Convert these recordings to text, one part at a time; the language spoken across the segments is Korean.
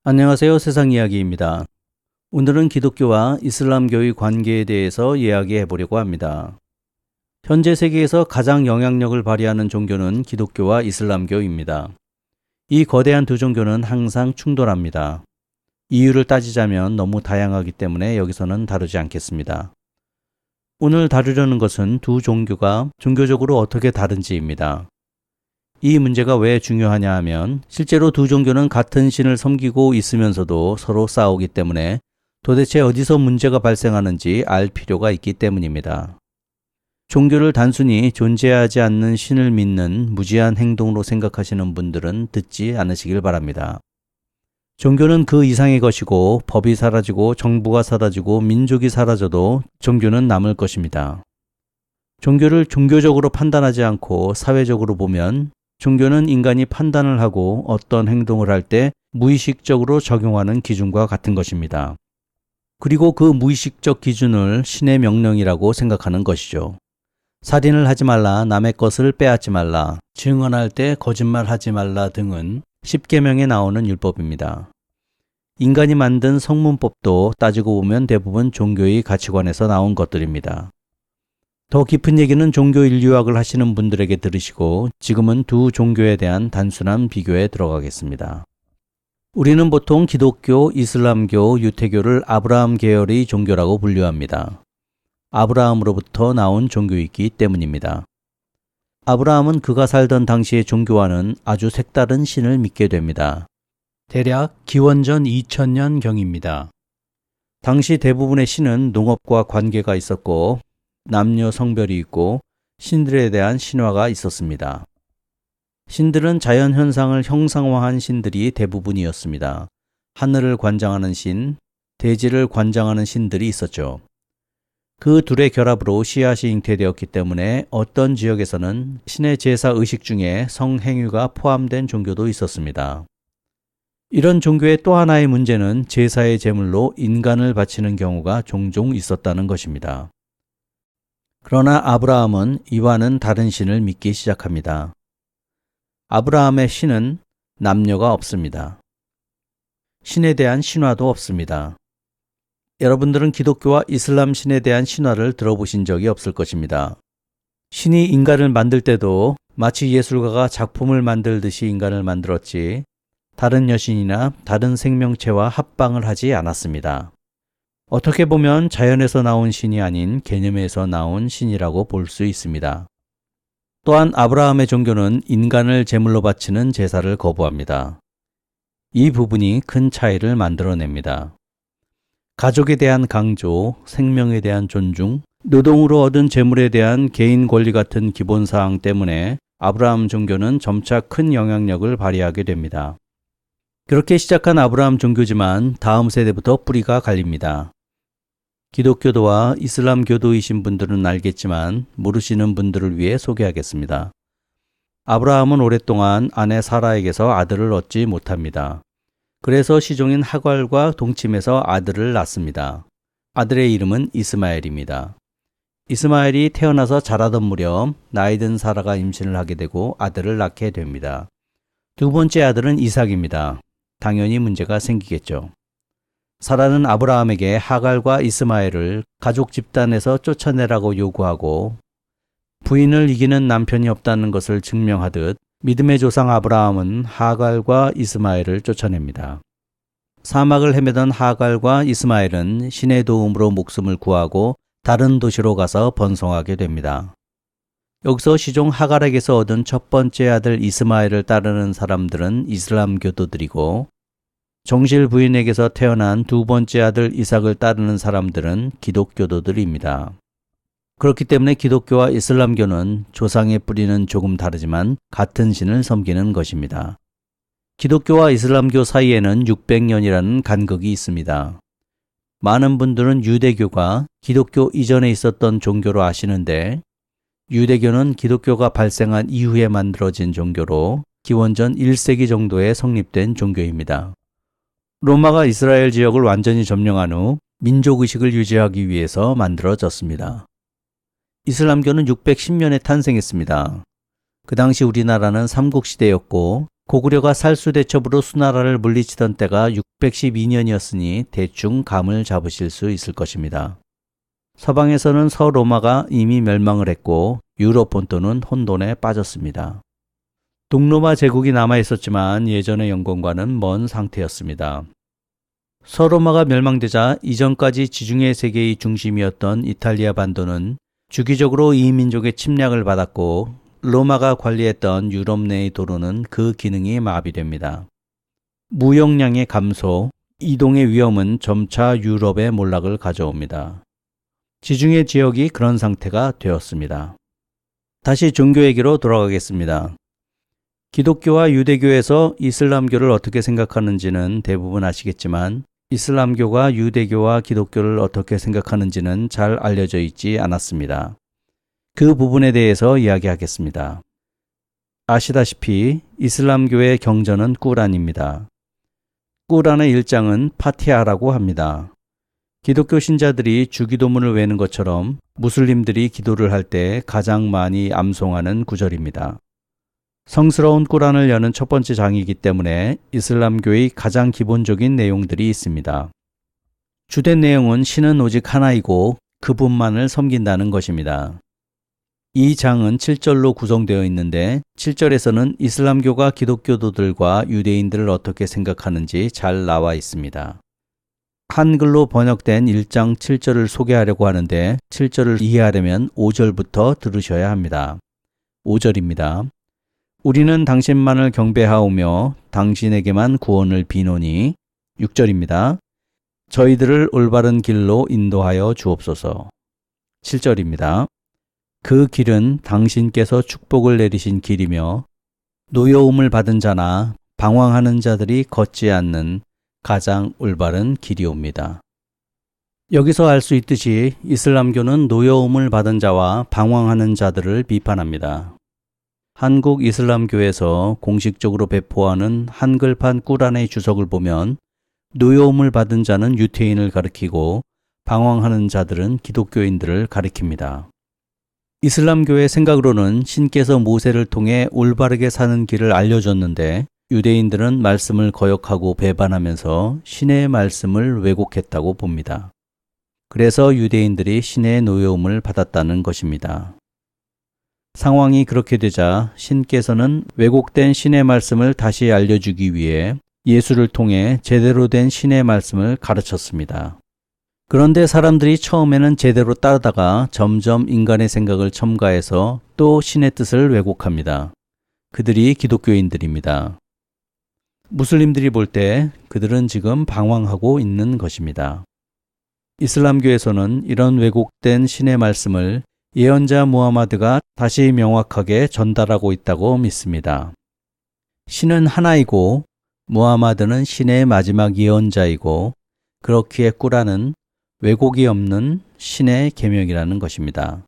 안녕하세요. 세상이야기입니다. 오늘은 기독교와 이슬람교의 관계에 대해서 이야기해 보려고 합니다. 현재 세계에서 가장 영향력을 발휘하는 종교는 기독교와 이슬람교입니다. 이 거대한 두 종교는 항상 충돌합니다. 이유를 따지자면 너무 다양하기 때문에 여기서는 다루지 않겠습니다. 오늘 다루려는 것은 두 종교가 종교적으로 어떻게 다른지입니다. 이 문제가 왜 중요하냐 하면 실제로 두 종교는 같은 신을 섬기고 있으면서도 서로 싸우기 때문에 도대체 어디서 문제가 발생하는지 알 필요가 있기 때문입니다. 종교를 단순히 존재하지 않는 신을 믿는 무지한 행동으로 생각하시는 분들은 듣지 않으시길 바랍니다. 종교는 그 이상의 것이고 법이 사라지고 정부가 사라지고 민족이 사라져도 종교는 남을 것입니다. 종교를 종교적으로 판단하지 않고 사회적으로 보면 종교는 인간이 판단을 하고 어떤 행동을 할 때 무의식적으로 적용하는 기준과 같은 것입니다. 그리고 그 무의식적 기준을 신의 명령이라고 생각하는 것이죠. 살인을 하지 말라, 남의 것을 빼앗지 말라, 증언할 때 거짓말하지 말라 등은 십계명에 나오는 율법입니다. 인간이 만든 성문법도 따지고 보면 대부분 종교의 가치관에서 나온 것들입니다. 더 깊은 얘기는 종교 인류학을 하시는 분들에게 들으시고 지금은 두 종교에 대한 단순한 비교에 들어가겠습니다. 우리는 보통 기독교, 이슬람교, 유태교를 아브라함 계열의 종교라고 분류합니다. 아브라함으로부터 나온 종교이기 때문입니다. 아브라함은 그가 살던 당시의 종교와는 아주 색다른 신을 믿게 됩니다. 대략 기원전 2000년경입니다. 당시 대부분의 신은 농업과 관계가 있었고 남녀 성별이 있고 신들에 대한 신화가 있었습니다. 신들은 자연 현상을 형상화한 신들이 대부분이었습니다. 하늘을 관장하는 신, 대지를 관장하는 신들이 있었죠. 그 둘의 결합으로 씨앗이 잉태되었기 때문에 어떤 지역에서는 신의 제사 의식 중에 성행위가 포함된 종교도 있었습니다. 이런 종교의 또 하나의 문제는 제사의 제물로 인간을 바치는 경우가 종종 있었다는 것입니다. 그러나 아브라함은 이와는 다른 신을 믿기 시작합니다. 아브라함의 신은 남녀가 없습니다. 신에 대한 신화도 없습니다. 여러분들은 기독교와 이슬람 신에 대한 신화를 들어보신 적이 없을 것입니다. 신이 인간을 만들 때도 마치 예술가가 작품을 만들듯이 인간을 만들었지 다른 여신이나 다른 생명체와 합방을 하지 않았습니다. 어떻게 보면 자연에서 나온 신이 아닌 개념에서 나온 신이라고 볼 수 있습니다. 또한 아브라함의 종교는 인간을 제물로 바치는 제사를 거부합니다. 이 부분이 큰 차이를 만들어냅니다. 가족에 대한 강조, 생명에 대한 존중, 노동으로 얻은 재물에 대한 개인 권리 같은 기본사항 때문에 아브라함 종교는 점차 큰 영향력을 발휘하게 됩니다. 그렇게 시작한 아브라함 종교지만 다음 세대부터 뿌리가 갈립니다. 기독교도와 이슬람교도이신 분들은 알겠지만 모르시는 분들을 위해 소개하겠습니다. 아브라함은 오랫동안 아내 사라에게서 아들을 얻지 못합니다. 그래서 시종인 하갈과 동침해서 아들을 낳습니다. 아들의 이름은 이스마엘입니다. 이스마엘이 태어나서 자라던 무렵 나이든 사라가 임신을 하게 되고 아들을 낳게 됩니다. 두 번째 아들은 이삭입니다. 당연히 문제가 생기겠죠. 사라는 아브라함에게 하갈과 이스마엘을 가족 집단에서 쫓아내라고 요구하고 부인을 이기는 남편이 없다는 것을 증명하듯 믿음의 조상 아브라함은 하갈과 이스마엘을 쫓아냅니다. 사막을 헤매던 하갈과 이스마엘은 신의 도움으로 목숨을 구하고 다른 도시로 가서 번성하게 됩니다. 여기서 시종 하갈에게서 얻은 첫 번째 아들 이스마엘을 따르는 사람들은 이슬람 교도들이고 정실 부인에게서 태어난 두 번째 아들 이삭을 따르는 사람들은 기독교도들입니다. 그렇기 때문에 기독교와 이슬람교는 조상의 뿌리는 조금 다르지만 같은 신을 섬기는 것입니다. 기독교와 이슬람교 사이에는 600년이라는 간극이 있습니다. 많은 분들은 유대교가 기독교 이전에 있었던 종교로 아시는데 유대교는 기독교가 발생한 이후에 만들어진 종교로 기원전 1세기 정도에 성립된 종교입니다. 로마가 이스라엘 지역을 완전히 점령한 후 민족의식을 유지하기 위해서 만들어졌습니다. 이슬람교는 610년에 탄생했습니다. 그 당시 우리나라는 삼국시대였고 고구려가 살수대첩으로 수나라를 물리치던 때가 612년이었으니 대충 감을 잡으실 수 있을 것입니다. 서방에서는 서로마가 이미 멸망을 했고 유럽 본토는 혼돈에 빠졌습니다. 동로마 제국이 남아있었지만 예전의 영광과는 먼 상태였습니다. 서로마가 멸망되자 이전까지 지중해 세계의 중심이었던 이탈리아 반도는 주기적으로 이 민족의 침략을 받았고 로마가 관리했던 유럽 내의 도로는 그 기능이 마비됩니다. 무역량의 감소, 이동의 위험은 점차 유럽의 몰락을 가져옵니다. 지중해 지역이 그런 상태가 되었습니다. 다시 종교 얘기로 돌아가겠습니다. 기독교와 유대교에서 이슬람교를 어떻게 생각하는지는 대부분 아시겠지만 이슬람교가 유대교와 기독교를 어떻게 생각하는지는 잘 알려져 있지 않았습니다. 그 부분에 대해서 이야기하겠습니다. 아시다시피 이슬람교의 경전은 꾸란입니다. 꾸란의 1장은 파티하라고 합니다. 기독교 신자들이 주기도문을 외는 것처럼 무슬림들이 기도를 할 때 가장 많이 암송하는 구절입니다. 성스러운 꾸란을 여는 첫 번째 장이기 때문에 이슬람교의 가장 기본적인 내용들이 있습니다. 주된 내용은 신은 오직 하나이고 그분만을 섬긴다는 것입니다. 이 장은 7절로 구성되어 있는데 7절에서는 이슬람교가 기독교도들과 유대인들을 어떻게 생각하는지 잘 나와 있습니다. 한글로 번역된 1장 7절을 소개하려고 하는데 7절을 이해하려면 5절부터 들으셔야 합니다. 5절입니다. 우리는 당신만을 경배하오며 당신에게만 구원을 비노니. 6절입니다. 저희들을 올바른 길로 인도하여 주옵소서. 7절입니다. 그 길은 당신께서 축복을 내리신 길이며 노여움을 받은 자나 방황하는 자들이 걷지 않는 가장 올바른 길이옵니다. 여기서 알 수 있듯이 이슬람교는 노여움을 받은 자와 방황하는 자들을 비판합니다. 한국 이슬람교에서 공식적으로 배포하는 한글판 꾸란의 주석을 보면 노여움을 받은 자는 유태인을 가리키고 방황하는 자들은 기독교인들을 가리킵니다. 이슬람교의 생각으로는 신께서 모세를 통해 올바르게 사는 길을 알려줬는데 유대인들은 말씀을 거역하고 배반하면서 신의 말씀을 왜곡했다고 봅니다. 그래서 유대인들이 신의 노여움을 받았다는 것입니다. 상황이 그렇게 되자 신께서는 왜곡된 신의 말씀을 다시 알려주기 위해 예수를 통해 제대로 된 신의 말씀을 가르쳤습니다. 그런데 사람들이 처음에는 제대로 따르다가 점점 인간의 생각을 첨가해서 또 신의 뜻을 왜곡합니다. 그들이 기독교인들입니다. 무슬림들이 볼 때 그들은 지금 방황하고 있는 것입니다. 이슬람교에서는 이런 왜곡된 신의 말씀을 예언자 무하마드가 다시 명확하게 전달하고 있다고 믿습니다. 신은 하나이고 무하마드는 신의 마지막 예언자이고 그렇기에 꾸란은 왜곡이 없는 신의 계명이라는 것입니다.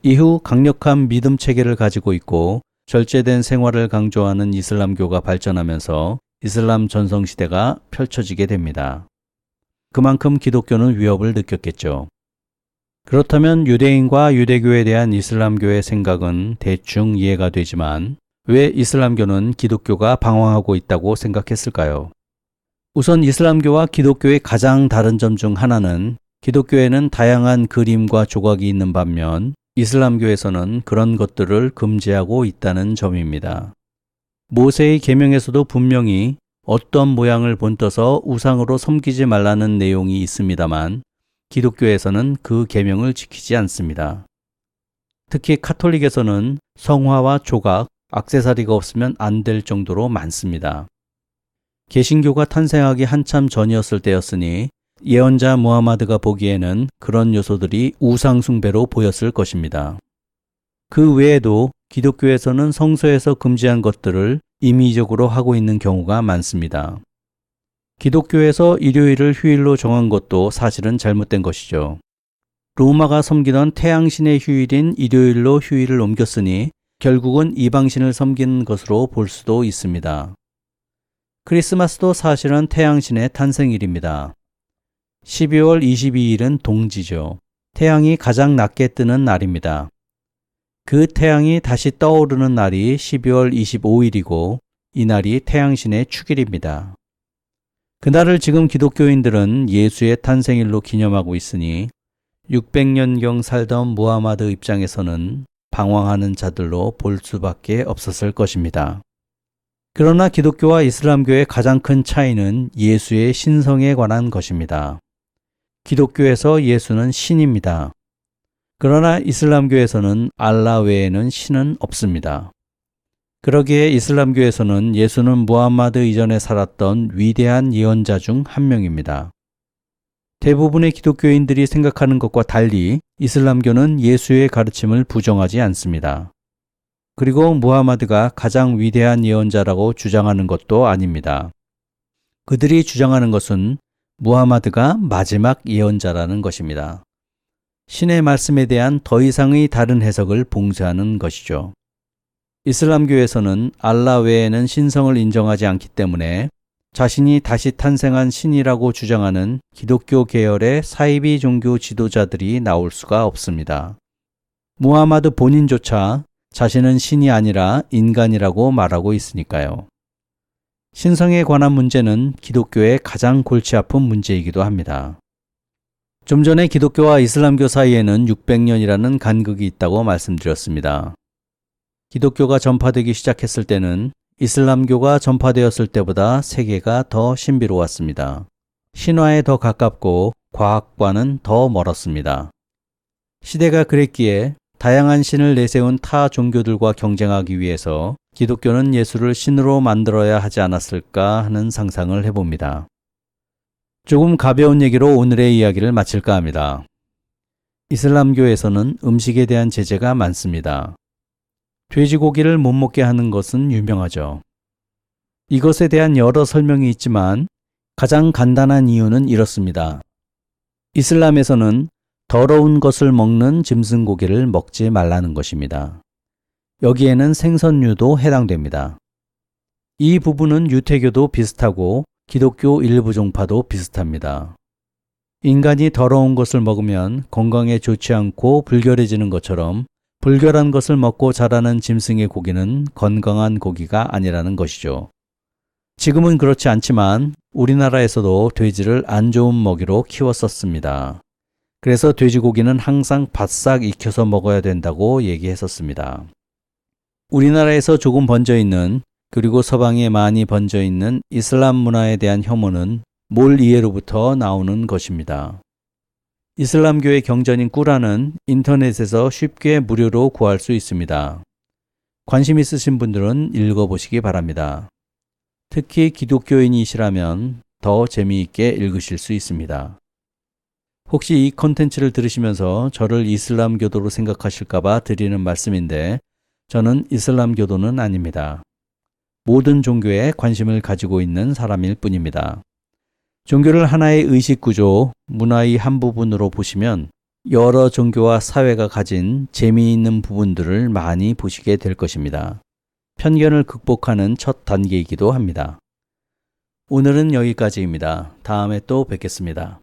이후 강력한 믿음 체계를 가지고 있고 절제된 생활을 강조하는 이슬람교가 발전하면서 이슬람 전성시대가 펼쳐지게 됩니다. 그만큼 기독교는 위협을 느꼈겠죠. 그렇다면 유대인과 유대교에 대한 이슬람교의 생각은 대충 이해가 되지만 왜 이슬람교는 기독교가 방황하고 있다고 생각했을까요? 우선 이슬람교와 기독교의 가장 다른 점 중 하나는 기독교에는 다양한 그림과 조각이 있는 반면 이슬람교에서는 그런 것들을 금지하고 있다는 점입니다. 모세의 계명에서도 분명히 어떤 모양을 본떠서 우상으로 섬기지 말라는 내용이 있습니다만 기독교에서는 그 계명을 지키지 않습니다. 특히 카톨릭에서는 성화와 조각, 액세서리가 없으면 안 될 정도로 많습니다. 개신교가 탄생하기 한참 전이었을 때였으니 예언자 무하마드가 보기에는 그런 요소들이 우상 숭배로 보였을 것입니다. 그 외에도 기독교에서는 성서에서 금지한 것들을 임의적으로 하고 있는 경우가 많습니다. 기독교에서 일요일을 휴일로 정한 것도 사실은 잘못된 것이죠. 로마가 섬기던 태양신의 휴일인 일요일로 휴일을 옮겼으니 결국은 이방신을 섬기는 것으로 볼 수도 있습니다. 크리스마스도 사실은 태양신의 탄생일입니다. 12월 22일은 동지죠. 태양이 가장 낮게 뜨는 날입니다. 그 태양이 다시 떠오르는 날이 12월 25일이고 이날이 태양신의 축일입니다. 그날을 지금 기독교인들은 예수의 탄생일로 기념하고 있으니 600년경 살던 무하마드 입장에서는 방황하는 자들로 볼 수밖에 없었을 것입니다. 그러나 기독교와 이슬람교의 가장 큰 차이는 예수의 신성에 관한 것입니다. 기독교에서 예수는 신입니다. 그러나 이슬람교에서는 알라 외에는 신은 없습니다. 그러기에 이슬람교에서는 예수는 무함마드 이전에 살았던 위대한 예언자 중 한 명입니다. 대부분의 기독교인들이 생각하는 것과 달리 이슬람교는 예수의 가르침을 부정하지 않습니다. 그리고 무하마드가 가장 위대한 예언자라고 주장하는 것도 아닙니다. 그들이 주장하는 것은 무하마드가 마지막 예언자라는 것입니다. 신의 말씀에 대한 더 이상의 다른 해석을 봉쇄하는 것이죠. 이슬람교에서는 알라 외에는 신성을 인정하지 않기 때문에 자신이 다시 탄생한 신이라고 주장하는 기독교 계열의 사이비 종교 지도자들이 나올 수가 없습니다. 무하마드 본인조차 자신은 신이 아니라 인간이라고 말하고 있으니까요. 신성에 관한 문제는 기독교의 가장 골치 아픈 문제이기도 합니다. 좀 전에 기독교와 이슬람교 사이에는 600년이라는 간극이 있다고 말씀드렸습니다. 기독교가 전파되기 시작했을 때는 이슬람교가 전파되었을 때보다 세계가 더 신비로웠습니다. 신화에 더 가깝고 과학과는 더 멀었습니다. 시대가 그랬기에 다양한 신을 내세운 타 종교들과 경쟁하기 위해서 기독교는 예수를 신으로 만들어야 하지 않았을까 하는 상상을 해봅니다. 조금 가벼운 얘기로 오늘의 이야기를 마칠까 합니다. 이슬람교에서는 음식에 대한 제재가 많습니다. 돼지고기를 못 먹게 하는 것은 유명하죠. 이것에 대한 여러 설명이 있지만 가장 간단한 이유는 이렇습니다. 이슬람에서는 더러운 것을 먹는 짐승고기를 먹지 말라는 것입니다. 여기에는 생선류도 해당됩니다. 이 부분은 유태교도 비슷하고 기독교 일부 종파도 비슷합니다. 인간이 더러운 것을 먹으면 건강에 좋지 않고 불결해지는 것처럼 불결한 것을 먹고 자라는 짐승의 고기는 건강한 고기가 아니라는 것이죠. 지금은 그렇지 않지만 우리나라에서도 돼지를 안 좋은 먹이로 키웠었습니다. 그래서 돼지고기는 항상 바싹 익혀서 먹어야 된다고 얘기했었습니다. 우리나라에서 조금 번져 있는 그리고 서방에 많이 번져 있는 이슬람 문화에 대한 혐오는 몰 이해로부터 나오는 것입니다. 이슬람교의 경전인 꾸란은 인터넷에서 쉽게 무료로 구할 수 있습니다. 관심 있으신 분들은 읽어보시기 바랍니다. 특히 기독교인이시라면 더 재미있게 읽으실 수 있습니다. 혹시 이 컨텐츠를 들으시면서 저를 이슬람교도로 생각하실까봐 드리는 말씀인데 저는 이슬람교도는 아닙니다. 모든 종교에 관심을 가지고 있는 사람일 뿐입니다. 종교를 하나의 의식구조, 문화의 한 부분으로 보시면 여러 종교와 사회가 가진 재미있는 부분들을 많이 보시게 될 것입니다. 편견을 극복하는 첫 단계이기도 합니다. 오늘은 여기까지입니다. 다음에 또 뵙겠습니다.